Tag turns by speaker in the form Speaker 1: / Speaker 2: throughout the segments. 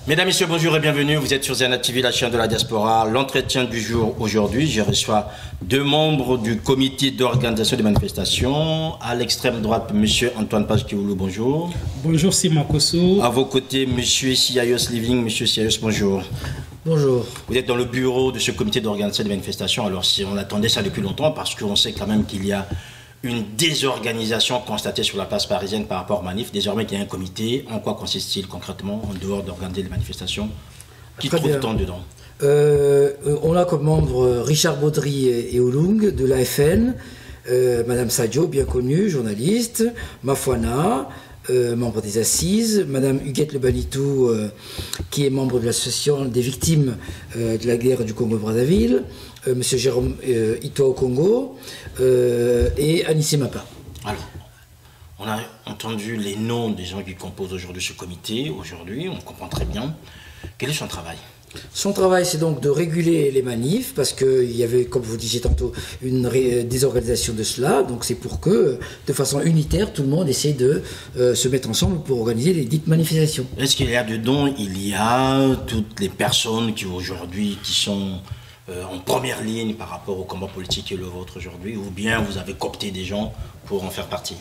Speaker 1: Mesdames, Messieurs, bonjour et bienvenue. Vous êtes sur Ziana TV, la chaîne de la diaspora. L'entretien du jour aujourd'hui, je reçois deux membres du comité d'organisation des manifestations. À l'extrême droite, Monsieur Antoine Page-Kioulou, bonjour.
Speaker 2: Bonjour Simon Kosso.
Speaker 1: À vos côtés, Monsieur Siayos Living. Monsieur Siayos, bonjour.
Speaker 3: Bonjour.
Speaker 1: Vous êtes dans le bureau de ce comité d'organisation des manifestations. Alors, si on attendait ça depuis longtemps, parce qu'on sait quand même qu'il y a une désorganisation constatée sur la place parisienne par rapport aux manifs. Désormais, il y a un comité. En quoi consiste-t-il concrètement, en dehors d'organiser les manifestations? Qui trouve de temps dedans?
Speaker 3: On a comme membres Richard Baudry et Oulung de l'AFN, Madame Sadio, bien connue, journaliste, Mafouana, membre des Assises, Madame Huguette Le Banitou, qui est membre de l'association des victimes de la guerre du Congo-Brazzaville, Monsieur Jérôme Itoa au Congo, et Anissé Mapa.
Speaker 1: Alors, on a entendu les noms des gens qui composent aujourd'hui ce comité. Aujourd'hui, on comprend très bien. Quel est son travail?
Speaker 3: Son travail, c'est donc de réguler les manifs, parce qu'il y avait, comme vous disiez tantôt, une désorganisation de cela. Donc c'est pour que, de façon unitaire, tout le monde essaie de se mettre ensemble pour organiser les dites manifestations.
Speaker 1: Est-ce qu'il y a dedans, il y a toutes les personnes qui aujourd'hui, qui sont en première ligne par rapport au combat politique qui est le vôtre aujourd'hui, ou bien vous avez coopté des gens pour en faire partie?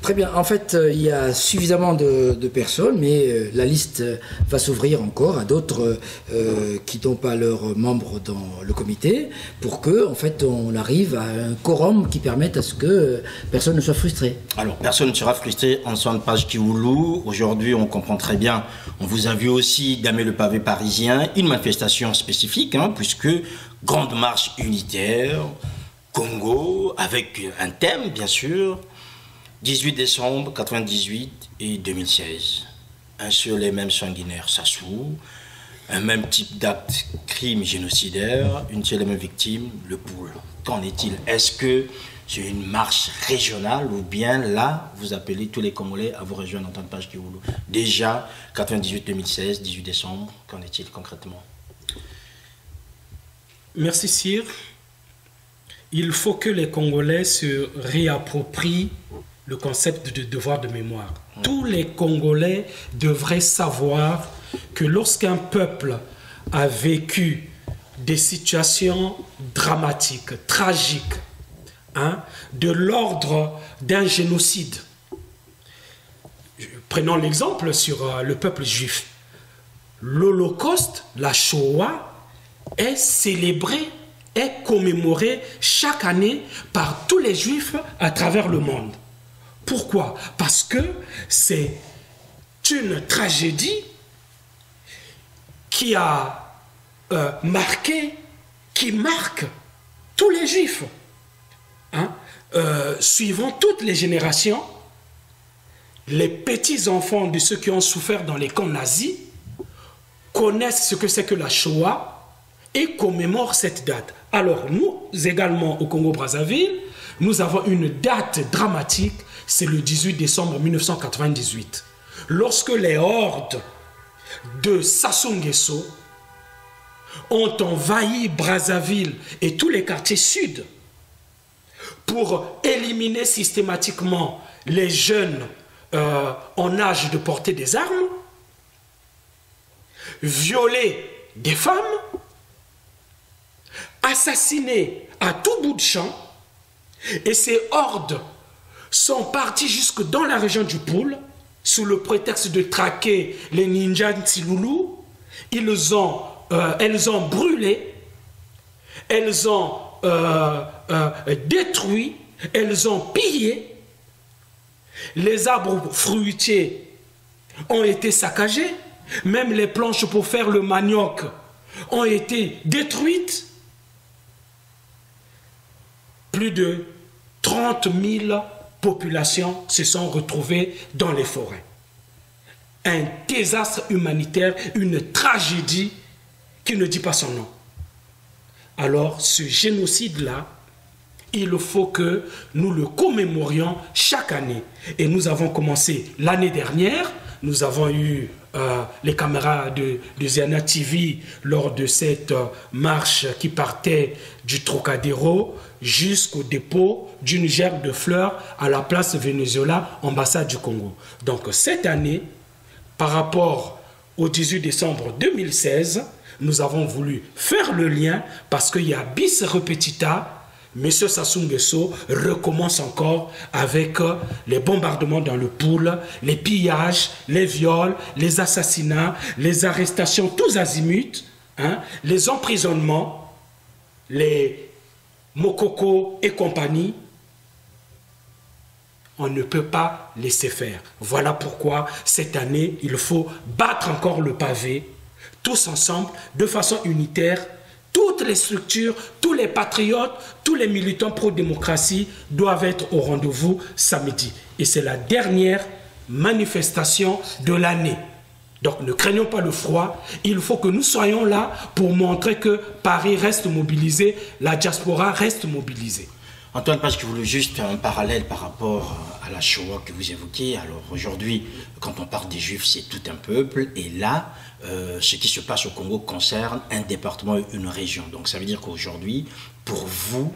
Speaker 3: Très bien. En fait, il y a suffisamment de personnes, mais la liste va s'ouvrir encore à d'autres qui n'ont pas leurs membres dans le comité, pour que, en fait, on arrive à un quorum qui permette à ce que personne ne soit frustré. Alors,
Speaker 1: personne ne sera frustré. Antoine Page-Kioulou, aujourd'hui, on comprend très bien. On vous a vu aussi damer le pavé parisien, une manifestation spécifique, puisque grande marche unitaire, Congo, avec un thème, bien sûr. 18 décembre 98 et 2016. Un seul et même sanguinaire, Sassou. Un même type d'acte, crime génocidaire. Une seule et même victime, le Poule. Qu'en est-il? Est-ce que c'est une marche régionale ou bien là, vous appelez tous les Congolais à vous rejoindre en tant que Page-Kioulou? Déjà, 98-2016, 18 décembre, qu'en est-il concrètement?
Speaker 2: Merci Sir. Il faut que les Congolais se réapproprient le concept de devoir de mémoire. Tous les Congolais devraient savoir que lorsqu'un peuple a vécu des situations dramatiques, tragiques, de l'ordre d'un génocide. Prenons l'exemple sur le peuple juif. L'Holocauste, la Shoah, est célébrée, est commémorée chaque année par tous les Juifs à travers le monde. Pourquoi? Parce que c'est une tragédie qui a marqué, qui marque tous les Juifs. Suivant toutes les générations, les petits-enfants de ceux qui ont souffert dans les camps nazis connaissent ce que c'est que la Shoah et commémorent cette date. Alors nous également au Congo-Brazzaville, nous avons une date dramatique, c'est le 18 décembre 1998. Lorsque les hordes de Sassou Nguesso ont envahi Brazzaville et tous les quartiers sud pour éliminer systématiquement les jeunes en âge de porter des armes, violer des femmes, assassiner à tout bout de champ, et ces hordes sont partis jusque dans la région du Poule, sous le prétexte de traquer les ninjas Ntsilulu. Elles ont brûlé, elles ont détruit, elles ont pillé. Les arbres fruitiers ont été saccagés, même les planches pour faire le manioc ont été détruites. Plus de 30 000 populations se sont retrouvées dans les forêts. Un désastre humanitaire, une tragédie qui ne dit pas son nom. Alors, ce génocide-là, il faut que nous le commémorions chaque année. Et nous avons commencé l'année dernière, nous avons eu les caméras de Ziana TV lors de cette marche qui partait du Trocadéro jusqu'au dépôt d'une gerbe de fleurs à la place Venezuela, ambassade du Congo. Donc cette année, par rapport au 18 décembre 2016, nous avons voulu faire le lien parce qu'il y a bis repetita. M. Sassou Nguesso recommence encore avec les bombardements dans le Pool, les pillages, les viols, les assassinats, les arrestations tous azimuts, hein, les emprisonnements, les Mokoko et compagnie. On ne peut pas laisser faire. Voilà pourquoi cette année, il faut battre encore le pavé, tous ensemble, de façon unitaire. Toutes les structures, tous les patriotes, tous les militants pro-démocratie doivent être au rendez-vous samedi. Et c'est la dernière manifestation de l'année. Donc ne craignons pas le froid. Il faut que nous soyons là pour montrer que Paris reste mobilisé, la diaspora reste mobilisée.
Speaker 1: Antoine, parce que vous voulez juste un parallèle par rapport à la Shoah que vous évoquez. Alors aujourd'hui, quand on parle des Juifs, c'est tout un peuple. Et là, ce qui se passe au Congo concerne un département et une région. Donc ça veut dire qu'aujourd'hui, pour vous,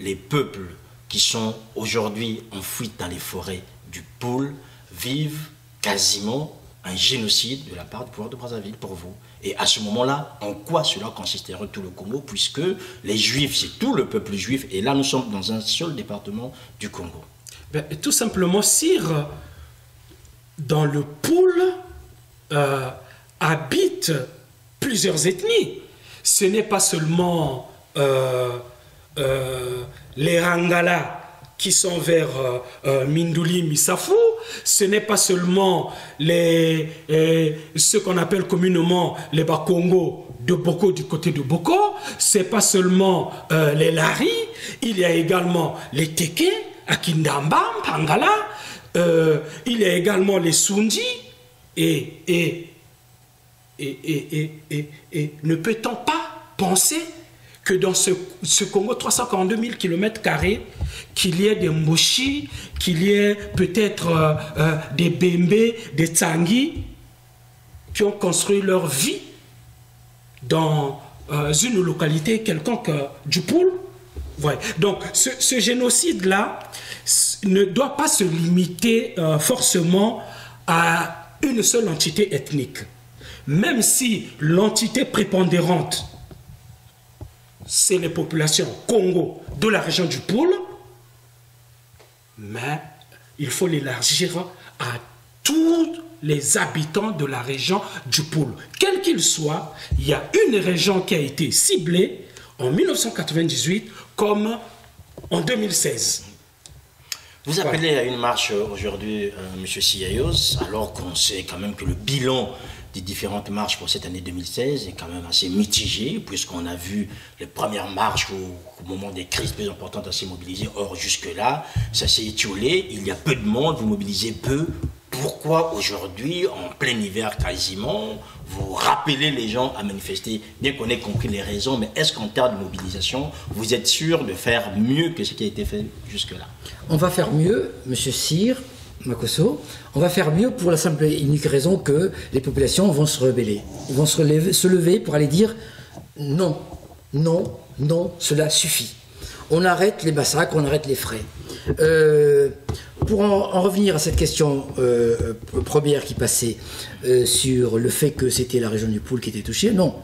Speaker 1: les peuples qui sont aujourd'hui en fuite dans les forêts du Pool vivent quasiment un génocide de la part du pouvoir de Brazzaville pour vous. Et à ce moment-là, en quoi cela consisterait tout le Congo, puisque les Juifs, c'est tout le peuple juif, et là nous sommes dans un seul département du Congo.
Speaker 2: Ben, tout simplement, Sire, dans le Pool habitent plusieurs ethnies. Ce n'est pas seulement les Rangala qui sont vers Mindouli, Missafou, ce n'est pas seulement ce qu'on appelle communément les Bakongo de Boko du côté de Boko, ce n'est pas seulement les Lari, il y a également les Teke, à Kindamba, Pangala, il y a également les Sundi, et ne peut-on pas penser que dans ce Congo, 342 000 km², qu'il y ait des Moshi, qu'il y ait peut-être des Bembe, des Tsangi, qui ont construit leur vie dans une localité quelconque du Pool. Ouais. Donc ce génocide-là ne doit pas se limiter forcément à une seule entité ethnique. Même si l'entité prépondérante, c'est les populations Congo de la région du Pool, mais il faut l'élargir à tous les habitants de la région du Pool. Quel qu'il soit, il y a une région qui a été ciblée en 1998 comme en 2016.
Speaker 1: Vous appelez à une marche aujourd'hui, M. Siayos, alors qu'on sait quand même que le bilan des différentes marches pour cette année 2016 est quand même assez mitigé, puisqu'on a vu les premières marches au moment des crises plus importantes assez mobilisées. Or, jusque-là, ça s'est étiolé, il y a peu de monde, vous mobilisez peu. Pourquoi aujourd'hui, en plein hiver quasiment, vous rappelez les gens à manifester, bien qu'on ait compris les raisons, mais est-ce qu'en termes de mobilisation, vous êtes sûr de faire mieux que ce qui a été fait jusque-là?
Speaker 3: On va faire mieux, M. Cyr Makosso, on va faire mieux pour la simple et unique raison que les populations vont se rebeller. Ils vont se lever pour aller dire non, non, non, cela suffit. On arrête les massacres, on arrête les frais. Pour en revenir à cette question première qui passait sur le fait que c'était la région du Pool qui était touchée, non.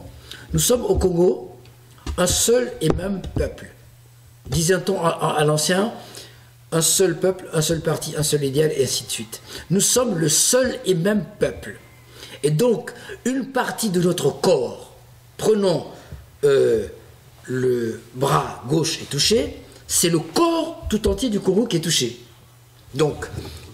Speaker 3: Nous sommes au Congo un seul et même peuple. Disait-on à l'ancien, un seul peuple, un seul parti, un seul idéal, et ainsi de suite. Nous sommes le seul et même peuple. Et donc, une partie de notre corps, prenons le bras gauche est touché, c'est le corps tout entier du Congo qui est touché. Donc,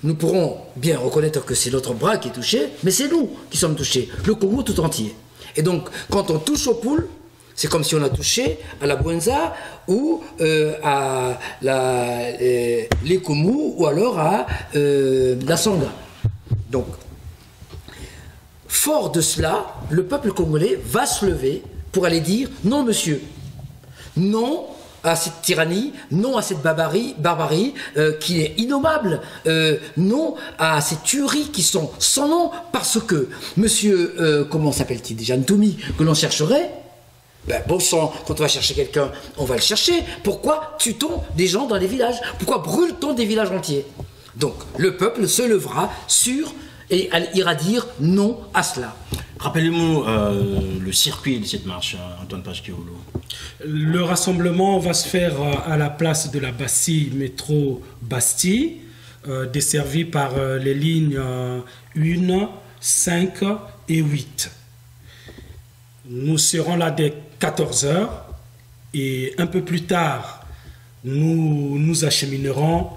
Speaker 3: nous pourrons bien reconnaître que c'est notre bras qui est touché, mais c'est nous qui sommes touchés, le Congo tout entier. Et donc, quand on touche au Pool, c'est comme si on a touché à la Bwenza ou à l'Ekoumou ou alors à la Sanga. Donc, fort de cela, le peuple congolais va se lever pour aller dire non monsieur, non à cette tyrannie, non à cette barbarie qui est innommable, non à ces tueries qui sont sans nom, parce que monsieur, comment s'appelle-t-il déjà, Ntoumi, que l'on chercherait, ben, bon sang, quand on va chercher quelqu'un, on va le chercher. Pourquoi tue-t-on des gens dans les villages? Pourquoi brûle-t-on des villages entiers? Donc, le peuple se levera sur et ira dire non à cela.
Speaker 1: Rappelez-nous le circuit de cette marche, Antoine Page-Kewulu.
Speaker 2: Le rassemblement va se faire à la place de la Bastille, métro Bastille, desservi par les lignes 1, 5 et 8. Nous serons là dès 14 h et un peu plus tard, nous nous acheminerons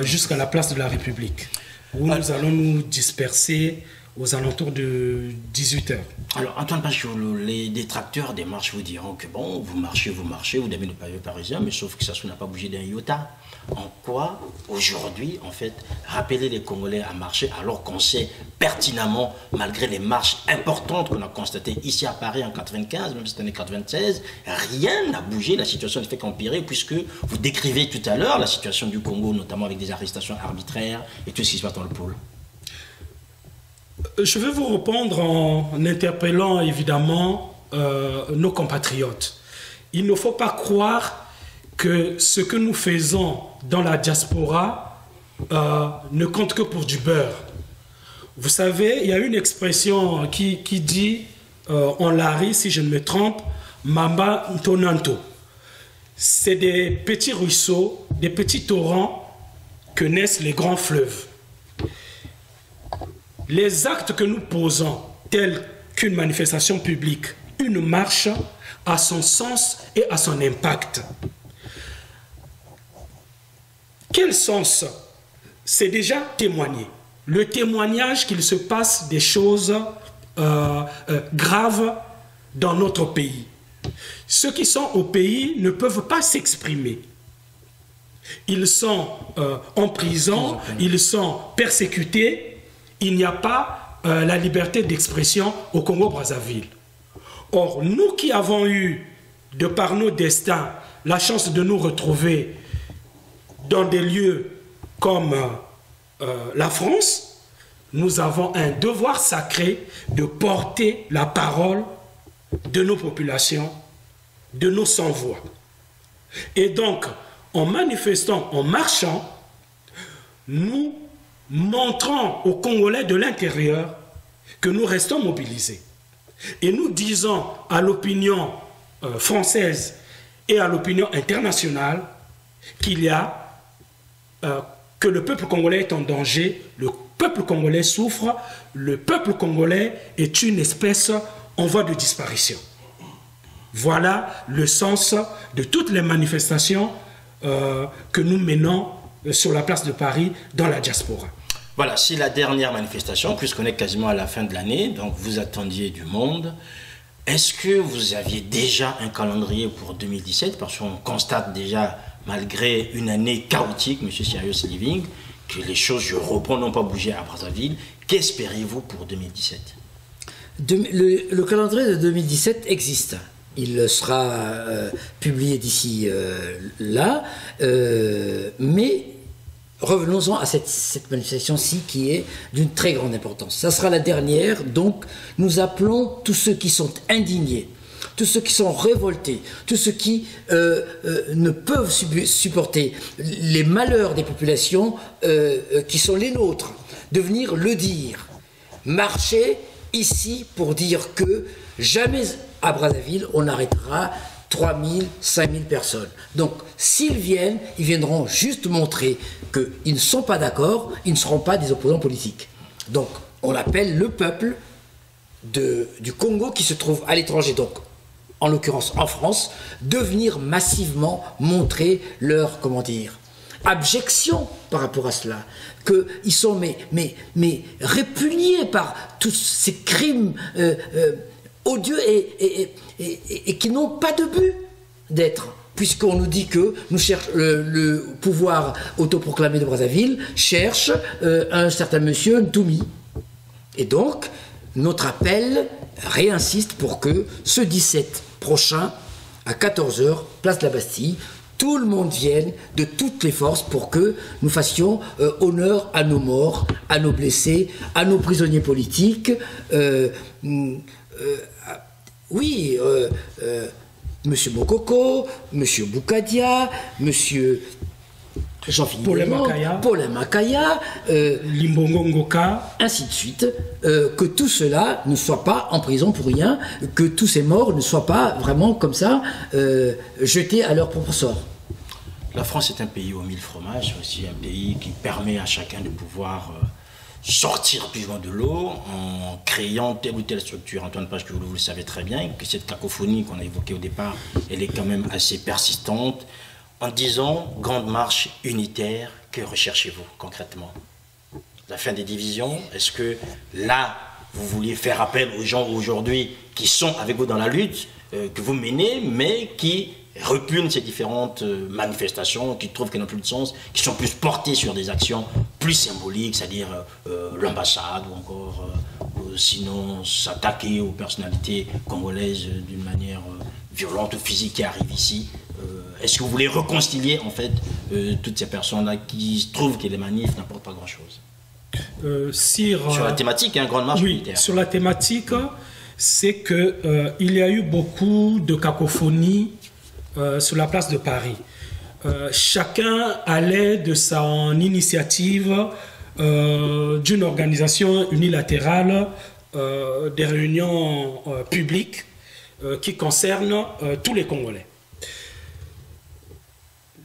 Speaker 2: jusqu'à la place de la République, où nous allons nous disperser aux alentours de 18 h.
Speaker 1: Alors, Antoine Page-Kewulu, les détracteurs des marches vous diront que bon, vous marchez, vous devez le pavé parisien, mais sauf que ça n'a pas bougé d'un iota. En quoi, aujourd'hui, en fait, rappeler les Congolais à marcher alors qu'on sait pertinemment, malgré les marches importantes qu'on a constatées ici à Paris en 95, même cette année 96, rien n'a bougé, la situation ne fait qu'empirer, puisque vous décrivez tout à l'heure la situation du Congo, notamment avec des arrestations arbitraires et tout ce qui se passe dans le pôle.
Speaker 2: Je vais vous répondre en interpellant évidemment nos compatriotes. Il ne faut pas croire que ce que nous faisons dans la diaspora ne compte que pour du beurre. Vous savez, il y a une expression qui dit, en Lari, si je ne me trompe, Mamba Ntonanto. C'est des petits ruisseaux, des petits torrents que naissent les grands fleuves. Les actes que nous posons, tels qu'une manifestation publique, une marche, a son sens et a son impact. Quel sens? C'est déjà témoigner. Le témoignage qu'il se passe des choses graves dans notre pays. Ceux qui sont au pays ne peuvent pas s'exprimer. Ils sont en prison, ils sont persécutés. Il n'y a pas la liberté d'expression au Congo-Brazzaville. Or, nous qui avons eu, de par nos destins, la chance de nous retrouver dans des lieux comme la France, nous avons un devoir sacré de porter la parole de nos populations, de nos sans-voix. Et donc, en manifestant, en marchant, nous montrons aux Congolais de l'intérieur que nous restons mobilisés. Et nous disons à l'opinion française et à l'opinion internationale qu'il y a que le peuple congolais est en danger, le peuple congolais souffre, le peuple congolais est une espèce en voie de disparition. Voilà le sens de toutes les manifestations que nous menons sur la place de Paris dans la diaspora.
Speaker 1: Voilà, c'est la dernière manifestation, puisqu'on est quasiment à la fin de l'année, donc vous attendiez du monde. Est-ce que vous aviez déjà un calendrier pour 2017? Parce qu'on constate déjà, malgré une année chaotique, M. Serious Living, que les choses, je reprends, n'ont pas bougé à Brazzaville. Qu'espérez-vous pour 2017?
Speaker 3: Le calendrier de 2017 existe. Il sera publié d'ici là, mais revenons-en à cette manifestation-ci qui est d'une très grande importance. Ça sera la dernière, donc nous appelons tous ceux qui sont indignés, tous ceux qui sont révoltés, tous ceux qui ne peuvent supporter les malheurs des populations qui sont les nôtres, de venir le dire. Marcher ici pour dire que jamais à Brazzaville on arrêtera 3000, 5000 personnes. Donc, s'ils viennent, ils viendront juste montrer qu'ils ne sont pas d'accord, ils ne seront pas des opposants politiques. Donc, on appelle le peuple du Congo qui se trouve à l'étranger, donc en l'occurrence en France, de venir massivement montrer leur, comment dire, abjection par rapport à cela, qu'ils sont mais répugnés par tous ces crimes odieux et qui n'ont pas de but d'être, puisqu'on nous dit que nous cherchons le pouvoir autoproclamé de Brazzaville cherche un certain monsieur Ntoumi. Et donc, notre appel réinsiste pour que ce 17 prochain, à 14 h, place de la Bastille, tout le monde vienne de toutes les forces pour que nous fassions honneur à nos morts, à nos blessés, à nos prisonniers politiques. Oui, M. Bokoko, M. Boukadia, M. Jean-Philippe Paulin Makaya,
Speaker 2: Limbongo Ngoka,
Speaker 3: ainsi de suite, que tout cela ne soit pas en prison pour rien, que tous ces morts ne soient pas vraiment comme ça jetés à leur propre sort.
Speaker 1: La France est un pays aux 1000 fromages, aussi un pays qui permet à chacun de pouvoir sortir plus loin de l'eau en créant telle ou telle structure. Antoine Page, vous le savez très bien, que cette cacophonie qu'on a évoquée au départ, elle est quand même assez persistante. En disant grande marche unitaire, que recherchez-vous concrètement? La fin des divisions? Est-ce que là, vous vouliez faire appel aux gens aujourd'hui qui sont avec vous dans la lutte que vous menez, mais qui repugnent ces différentes manifestations, qui trouvent qu'elles n'ont plus de sens, qui sont plus portées sur des actions plus symboliques, c'est-à-dire l'ambassade ou encore sinon s'attaquer aux personnalités congolaises d'une manière violente ou physique qui arrivent ici? Est-ce que vous voulez réconcilier en fait toutes ces personnes-là qui trouvent que les manifs n'apportent pas grand-chose? Sur la thématique, grande marche militaire.
Speaker 2: Sur la thématique, c'est que il y a eu beaucoup de cacophonie sur la place de Paris. Chacun allait de son initiative d'une organisation unilatérale, des réunions publiques qui concernent tous les Congolais.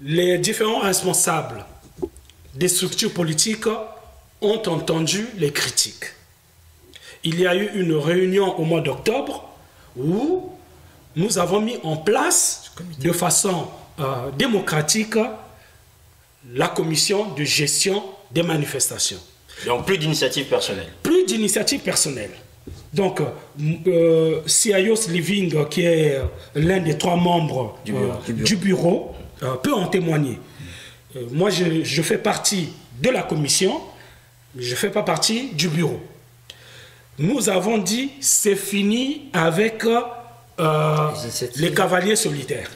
Speaker 2: Les différents responsables des structures politiques ont entendu les critiques. Il y a eu une réunion au mois d'octobre où nous avons mis en place de façon démocratique la commission de gestion des manifestations.
Speaker 1: Donc plus d'initiative personnelle.
Speaker 2: Plus d'initiative personnelle. Donc, Siayos Living, qui est l'un des 3 membres du bureau, peut en témoigner. Moi, je fais partie de la commission, mais je ne fais pas partie du bureau. Nous avons dit, c'est fini avec les cavaliers solitaires.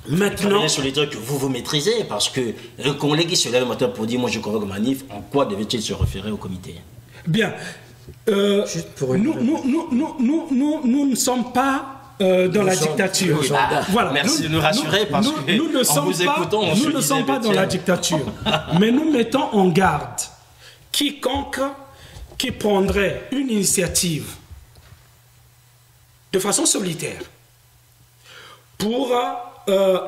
Speaker 2: Maintenant, les
Speaker 1: cavaliers solitaires que vous maîtrisez, parce que le Congolais qui se lève le matin pour dire, moi je convoque manif, en quoi devait-il se référer au comité?
Speaker 2: Bien. Nous ne sommes pas dans la dictature.
Speaker 1: Voilà. Merci de nous rassurer parce que
Speaker 2: nous ne sommes pas dans la dictature. Mais nous mettons en garde quiconque qui prendrait une initiative de façon solitaire pour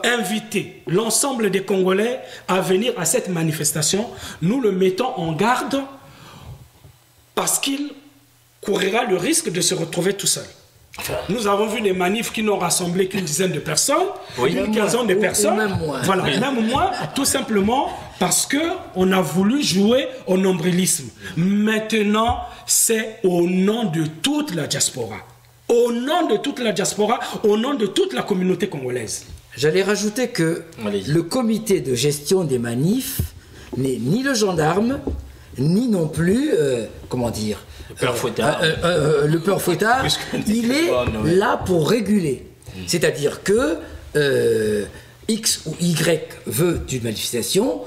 Speaker 2: inviter l'ensemble des Congolais à venir à cette manifestation. Nous le mettons en garde parce qu'il courira le risque de se retrouver tout seul. Nous avons vu des manifs qui n'ont rassemblé qu'une dizaine de personnes, une quinzaine de personnes.
Speaker 3: Même moins.
Speaker 2: Voilà, même moins, tout simplement parce qu'on a voulu jouer au nombrilisme. Maintenant, c'est au nom de toute la diaspora. Au nom de toute la diaspora, au nom de toute la communauté congolaise.
Speaker 3: J'allais rajouter que le comité de gestion des manifs n'est ni le gendarme, ni non plus, comment dire,
Speaker 1: le peur fouettard.
Speaker 3: Le peur fouettard, il est là pour réguler. C'est-à-dire que X ou Y veut d'une manifestation,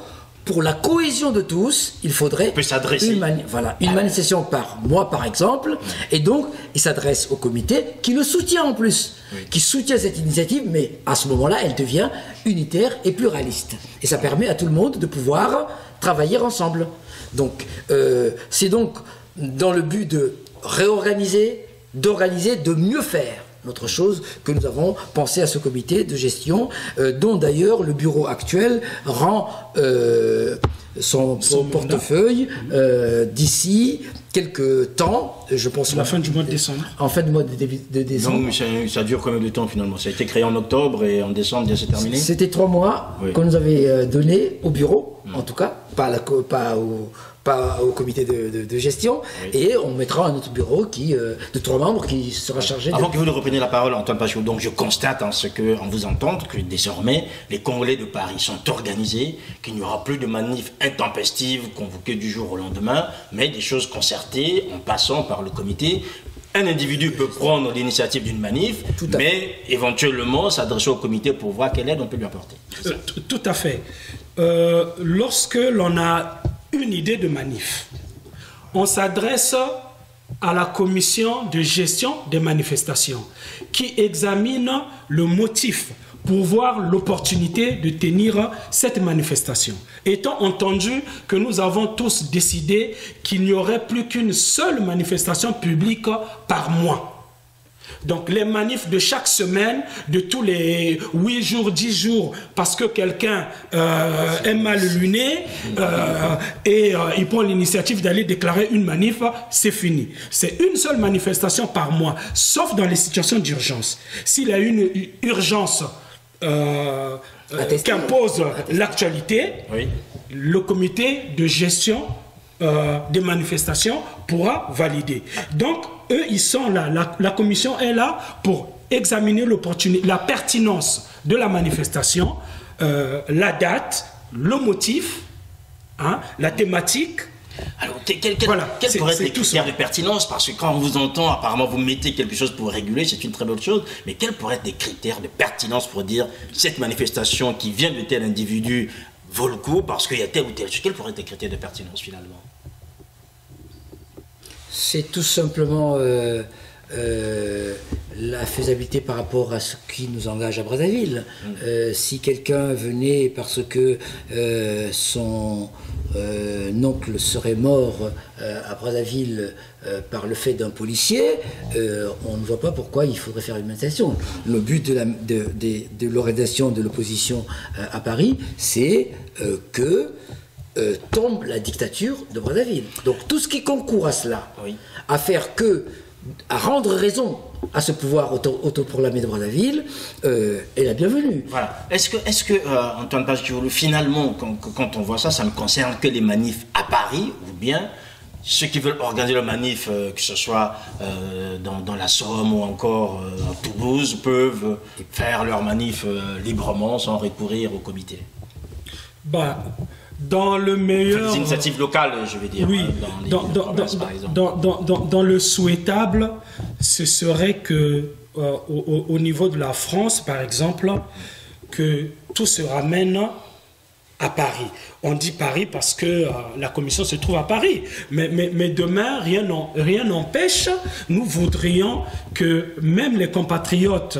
Speaker 3: pour la cohésion de tous, il faudrait une manifestation par mois, par exemple, et donc il s'adresse au comité qui le soutient en plus, qui soutient cette initiative, mais à ce moment-là, elle devient unitaire et pluraliste. Et ça permet à tout le monde de pouvoir travailler ensemble. Donc, c'est donc dans le but de réorganiser, d'organiser, de mieux faire. Notre chose que nous avons pensé à ce comité de gestion, dont d'ailleurs le bureau actuel rend son portefeuille d'ici quelques temps, je pense.
Speaker 2: La fin du mois de décembre.
Speaker 3: En fin du mois de décembre.
Speaker 1: Non, mais ça dure combien de temps finalement? Ça a été créé en octobre et en décembre, bien c'est terminé.
Speaker 3: C'était 3 mois qu'on nous avait donné au bureau, en tout cas, pas au comité de gestion, et on mettra un autre bureau de 3 membres qui sera chargé.
Speaker 1: Avant que vous ne repreniez la parole, Antoine Pachou, donc je constate en vous entendant que désormais les Congolais de Paris sont organisés, qu'il n'y aura plus de manifs intempestives convoquées du jour au lendemain, mais des choses concertées en passant par le comité. Un individu peut prendre l'initiative d'une manif, mais éventuellement s'adresser au comité pour voir quelle aide on peut lui apporter.
Speaker 2: Tout à fait. Lorsque l'on a une idée de manif, on s'adresse à la commission de gestion des manifestations qui examine le motif pour voir l'opportunité de tenir cette manifestation. Étant entendu que nous avons tous décidé qu'il n'y aurait plus qu'une seule manifestation publique par mois. Donc les manifs de chaque semaine, de tous les 8 jours, 10 jours, parce que quelqu'un est mal luné et il prend l'initiative d'aller déclarer une manif, c'est fini. C'est une seule manifestation par mois, sauf dans les situations d'urgence. S'il y a une urgence qu'impose l'actualité, oui, le comité de gestion des manifestations pourra valider. Donc, eux, ils sont là. La commission est là pour examiner la pertinence de la manifestation, la date, le motif, hein, la thématique.
Speaker 1: Alors, quels pourraient être les critères de pertinence? Parce que quand on vous entend, apparemment, vous mettez quelque chose pour réguler, c'est une très bonne chose. Mais quels pourraient être des critères de pertinence pour dire cette manifestation qui vient de tel individu vaut le coup parce qu'il y a tel ou tel chose? Quels pourraient être les critères de pertinence finalement?
Speaker 3: C'est tout simplement la faisabilité par rapport à ce qui nous engage à Brazzaville. Si quelqu'un venait parce que son oncle serait mort à Brazzaville par le fait d'un policier, on ne voit pas pourquoi il faudrait faire une manifestation. Le but de l'organisation de l'opposition à Paris, c'est que tombe la dictature de Brazzaville. Donc tout ce qui concourt à cela, oui, à rendre raison à ce pouvoir autoproclamé de Brazzaville, est la bienvenue.
Speaker 1: Voilà. Est-ce que Antoine Page-Kivoulou, finalement, quand on voit ça, ça ne concerne que les manifs à Paris, ou bien ceux qui veulent organiser le manif, que ce soit dans la Somme ou encore à Toulouse, peuvent faire leur manif librement sans recourir au comité?
Speaker 2: Dans le meilleur...
Speaker 1: Des initiatives locales, je veux dire.
Speaker 2: Oui, dans le souhaitable, ce serait que, au niveau de la France, par exemple, que tout se ramène à Paris. On dit Paris parce que la commission se trouve à Paris. Mais demain, rien n'empêche. Nous voudrions que même les compatriotes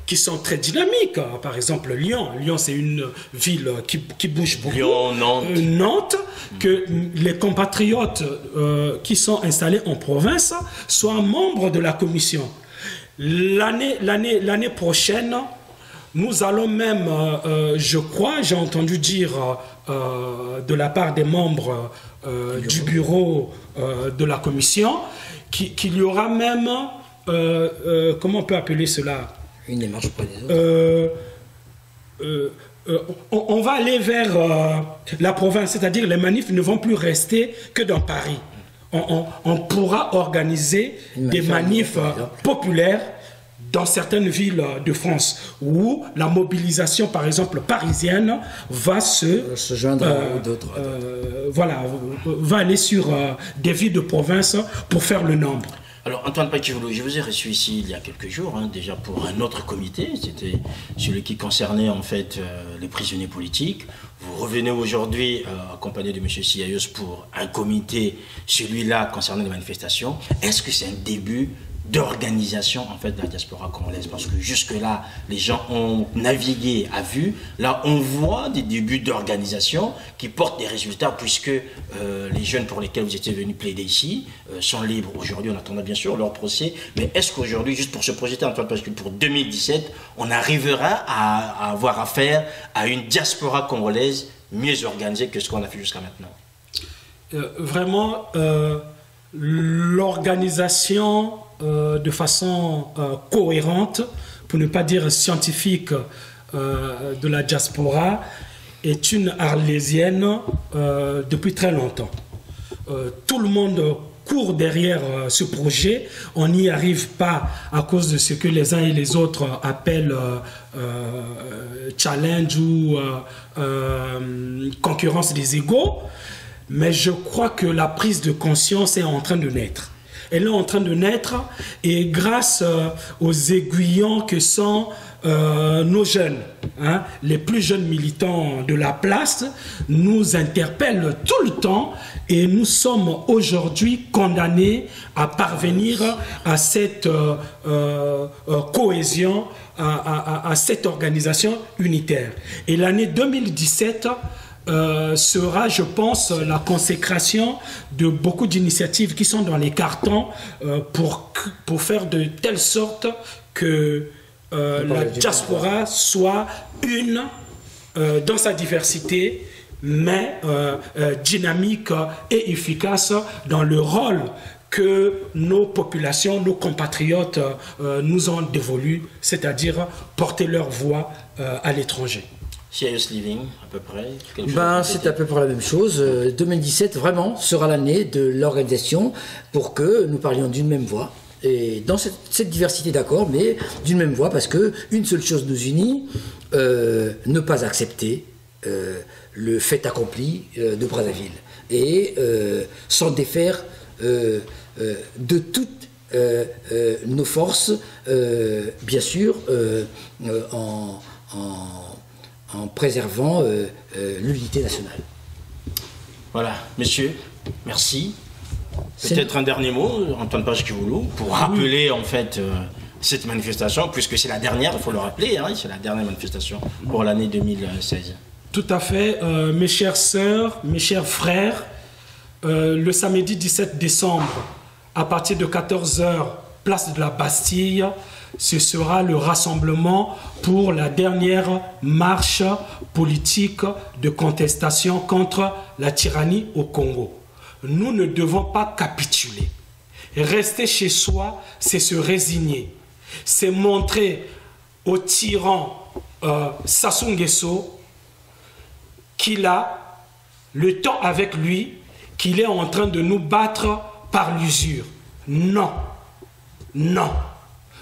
Speaker 2: qui sont très dynamiques. Par exemple, Lyon. Lyon, c'est une ville qui bouge beaucoup.
Speaker 1: Lyon, Nantes.
Speaker 2: Nantes, que les compatriotes qui sont installés en province soient membres de la commission. L'année prochaine, nous allons même, je crois, j'ai entendu dire de la part des membres du bureau de la commission, qu'il y aura même, comment on peut appeler cela?
Speaker 3: Une démarche auprès des
Speaker 2: autres. On va aller vers la province, c'est-à-dire les manifs ne vont plus rester que dans Paris. On pourra organiser des manifs populaires dans certaines villes de France où la mobilisation, par exemple, parisienne va se
Speaker 3: joindre à d'autres.
Speaker 2: Voilà, va aller sur des villes de province pour faire le nombre.
Speaker 1: Alors, Antoine Page-Kivoulou, je vous ai reçu ici il y a quelques jours, hein, déjà pour un autre comité, c'était celui qui concernait en fait les prisonniers politiques. Vous revenez aujourd'hui accompagné de M. Siayos pour un comité, celui-là concernant les manifestations. Est-ce que c'est un début d'organisation en fait de la diaspora congolaise? Parce que jusque-là, les gens ont navigué à vue. Là, on voit des débuts d'organisation qui portent des résultats puisque les jeunes pour lesquels vous étiez venus plaider ici sont libres. Aujourd'hui, on attendra bien sûr leur procès. Mais est-ce qu'aujourd'hui, juste pour se projeter, Antoine, parce que pour 2017, on arrivera à avoir affaire à une diaspora congolaise mieux organisée que ce qu'on a fait jusqu'à maintenant?
Speaker 2: Vraiment, l'organisation de façon cohérente, pour ne pas dire scientifique, de la diaspora est une arlésienne depuis très longtemps. Tout le monde court derrière ce projet. On n'y arrive pas à cause de ce que les uns et les autres appellent challenge ou concurrence des égaux. Mais je crois que la prise de conscience est en train de naître. Elle est en train de naître et grâce aux aiguillons que sont nos jeunes, hein, les plus jeunes militants de la place, nous interpellent tout le temps et nous sommes aujourd'hui condamnés à parvenir à cette cohésion, à cette organisation unitaire. Et l'année 2017 sera, je pense, la consécration de beaucoup d'initiatives qui sont dans les cartons pour faire de telle sorte que la diaspora soit une dans sa diversité, mais dynamique et efficace dans le rôle que nos populations, nos compatriotes nous ont dévolu, c'est-à-dire porter leur voix à l'étranger.
Speaker 1: Serious Living, à peu près.
Speaker 3: C'est à peu près la même chose. 2017, vraiment, sera l'année de l'organisation pour que nous parlions d'une même voix. Et dans cette diversité d'accord, mais d'une même voix, parce qu'une seule chose nous unit, ne pas accepter le fait accompli de Brazzaville. Et s'en défaire de toutes nos forces, bien sûr, en préservant l'unité nationale.
Speaker 1: Voilà, messieurs, merci. Peut-être un dernier mot, Antoine Page-Kivoulou, pour rappeler en fait cette manifestation, puisque c'est la dernière, il faut le rappeler, hein, c'est la dernière manifestation pour l'année 2016.
Speaker 2: Tout à fait, mes chères sœurs, mes chers frères, le samedi 17 décembre, à partir de 14 h, place de la Bastille, ce sera le rassemblement pour la dernière marche politique de contestation contre la tyrannie au Congo. Nous ne devons pas capituler. Rester chez soi, c'est se résigner. C'est montrer au tyran Sassou Nguesso qu'il a le temps avec lui, qu'il est en train de nous battre par l'usure. Non, non.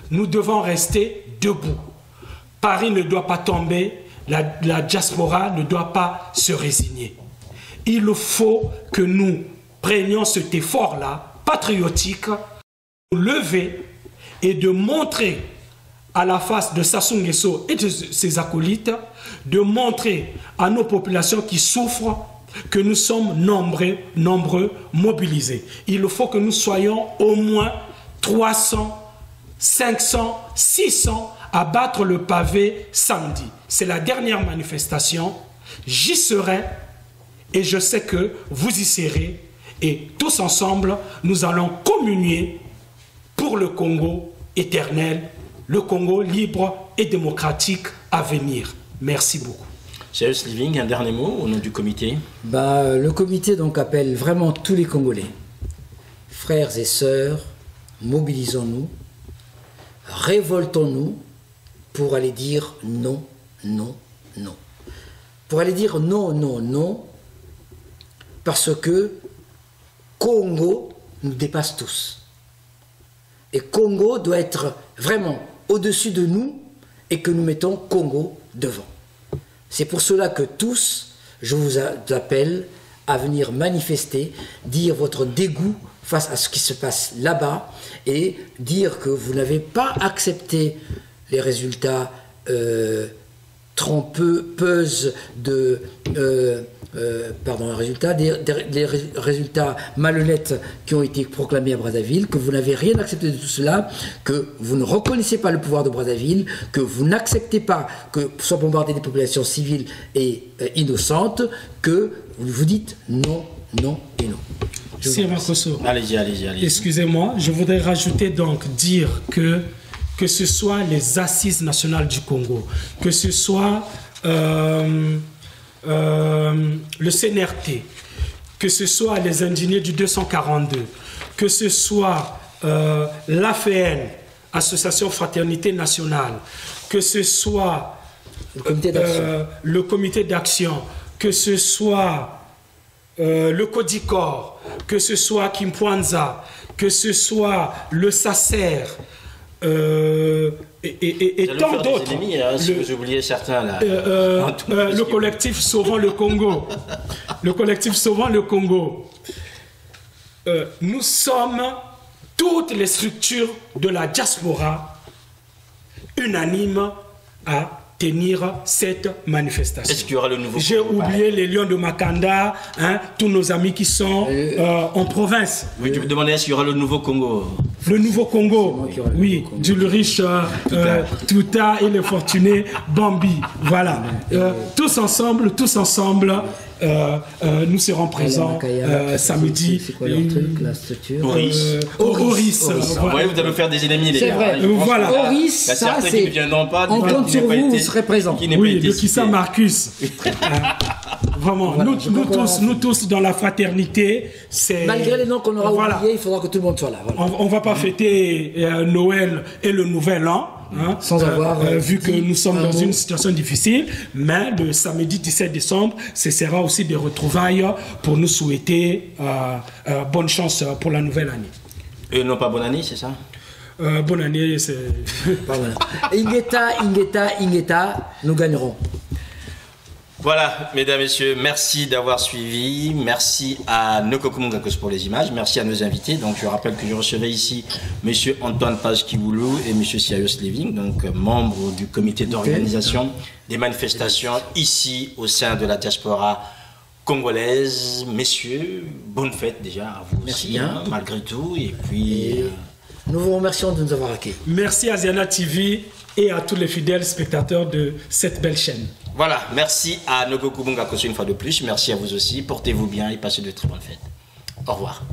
Speaker 2: Nous devons rester debout. Paris ne doit pas tomber, la diaspora ne doit pas se résigner. Il faut que nous prenions cet effort-là, patriotique, de nous lever et de montrer à la face de Sassou Nguesso et de ses acolytes, de montrer à nos populations qui souffrent que nous sommes nombreux mobilisés. Il faut que nous soyons au moins 300, 500, 600 à battre le pavé samedi. C'est la dernière manifestation. J'y serai et je sais que vous y serez. Et tous ensemble, nous allons communier pour le Congo éternel, le Congo libre et démocratique à venir. Merci beaucoup.
Speaker 1: Serious Living, un dernier mot au nom du comité.
Speaker 3: Le comité donc appelle vraiment tous les Congolais. Frères et sœurs, mobilisons-nous. Révoltons-nous pour aller dire non, non, non. Pour aller dire non, non, non, parce que Congo nous dépasse tous. Et Congo doit être vraiment au-dessus de nous et que nous mettons Congo devant. C'est pour cela que tous, je vous appelle à venir manifester, dire votre dégoût face à ce qui se passe là-bas et dire que vous n'avez pas accepté les résultats trompeuses de... les résultats malhonnêtes qui ont été proclamés à Brazzaville, que vous n'avez rien accepté de tout cela, que vous ne reconnaissez pas le pouvoir de Brazzaville, que vous n'acceptez pas que soient bombardées des populations civiles et innocentes, que vous vous dites non, non et non.
Speaker 1: Allez-y.
Speaker 2: Excusez-moi, je voudrais rajouter donc dire que ce soit les assises nationales du Congo, que ce soit le CNRT, que ce soit les indignés du 242, que ce soit l'AFN, Association Fraternité Nationale, que ce soit le comité d'action, que ce soit le Codicor, que ce soit Kimpwanza, que ce soit le SACER, et tant d'autres.
Speaker 1: Si vous oubliez certains là.
Speaker 2: Le collectif Sauvons le Congo. Le collectif Sauvons le Congo. Nous sommes toutes les structures de la diaspora unanimes à tenir cette manifestation.
Speaker 1: Est-ce qu'il y aura le nouveau
Speaker 2: J'ai
Speaker 1: Congo?
Speaker 2: oublié les Lions de Makanda, hein, tous nos amis qui sont en province.
Speaker 1: Oui, tu me demandais est-ce qu'il y aura le nouveau Congo?
Speaker 2: Le nouveau Congo, oui, Jules Touta et le fortuné Bambi. Voilà. Tous ensemble, nous serons présents samedi.
Speaker 3: C'est quoi leur truc, la structure?
Speaker 2: Oris.
Speaker 1: Vous voyez, vous allez faire des ennemis, les
Speaker 3: C'est
Speaker 1: gars.
Speaker 3: vrai.
Speaker 2: Voilà.
Speaker 3: Oris,
Speaker 1: Il y a
Speaker 3: ça
Speaker 1: certains qui
Speaker 3: c'est.
Speaker 1: ne viendront pas.
Speaker 3: On compte sur vous, vous serez présents.
Speaker 2: Oui, le Kissa Marcus. Vraiment,
Speaker 3: Voilà,
Speaker 2: nous tous dans la fraternité, c'est...
Speaker 3: Malgré les noms qu'on aura
Speaker 2: Voilà.
Speaker 3: oubliés, il faudra que tout le monde soit là. Voilà.
Speaker 2: On ne va pas fêter Noël et le Nouvel An, hein,
Speaker 3: Sans avoir,
Speaker 2: vu que nous sommes dans
Speaker 3: mot.
Speaker 2: une situation difficile, mais le samedi 17 décembre, ce sera aussi des retrouvailles pour nous souhaiter bonne chance pour la nouvelle année.
Speaker 1: Et non pas bonne année, c'est ça?
Speaker 2: Bonne année, c'est...
Speaker 3: Voilà. Ingeta, nous gagnerons.
Speaker 1: Voilà, mesdames, messieurs, merci d'avoir suivi. Merci à Nokokumungakos pour les images. Merci à nos invités. Donc, je rappelle que je recevais ici monsieur Antoine Page-Kivoulou et monsieur Siayos Leving, donc membres du comité d'organisation des manifestations ici au sein de la diaspora congolaise. Messieurs, bonne fête déjà à vous aussi, hein, malgré tout. Et puis...
Speaker 3: Nous vous remercions de nous avoir accueillis.
Speaker 2: Merci à Ziana TV et à tous les fidèles spectateurs de cette belle chaîne.
Speaker 1: Voilà, merci à Nokokumungakos une fois de plus. Merci à vous aussi. Portez-vous bien et passez de très bonnes fêtes. Au revoir.